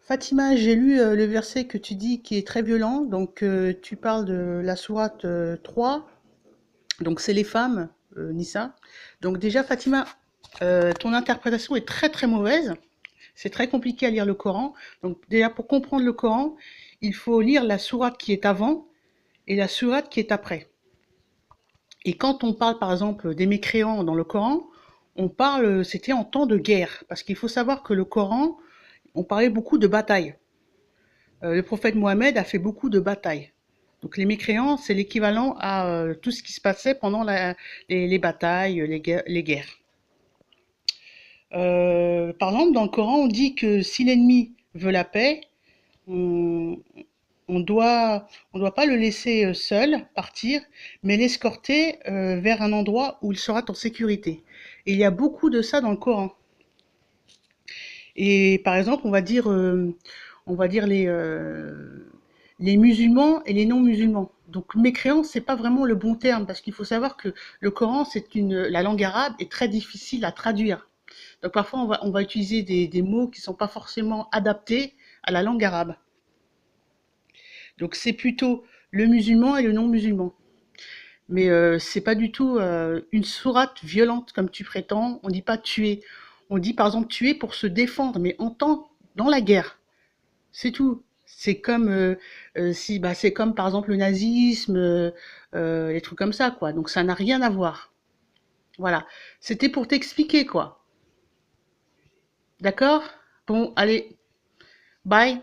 Fatima, j'ai lu le verset que tu dis qui est très violent. Donc, tu parles de la sourate 3. Donc, c'est les femmes, Nissa. Donc, déjà, Fatima, ton interprétation est très très mauvaise. C'est très compliqué à lire le Coran. Donc, déjà, pour comprendre le Coran, il faut lire la sourate qui est avant et la sourate qui est après. Et quand on parle, par exemple, des mécréants dans le Coran, on parle, c'était en temps de guerre. Parce qu'il faut savoir que le Coran, on parlait beaucoup de batailles. Le prophète Mohammed a fait beaucoup de batailles. Donc les mécréants, c'est l'équivalent à tout ce qui se passait pendant les batailles, les guerres. Par exemple, dans le Coran, on dit que si l'ennemi veut la paix, on, on doit pas le laisser seul partir, mais l'escorter vers un endroit où il sera en sécurité. Et il y a beaucoup de ça dans le Coran. Et par exemple, on va dire les musulmans et les non-musulmans. Donc mécréant, c'est pas vraiment le bon terme parce qu'il faut savoir que le Coran, la langue arabe est très difficile à traduire. Donc parfois, on va utiliser des mots qui sont pas forcément adaptés à la langue arabe. Donc c'est plutôt le musulman et le non-musulman. Mais c'est pas du tout une sourate violente comme tu prétends. On dit pas tuer. On dit par exemple tuer pour se défendre, mais en temps dans la guerre. C'est tout. C'est comme si bah c'est comme par exemple le nazisme, les trucs comme ça quoi. Donc ça n'a rien à voir. Voilà. C'était pour t'expliquer quoi. D'accord? Bon, allez, bye.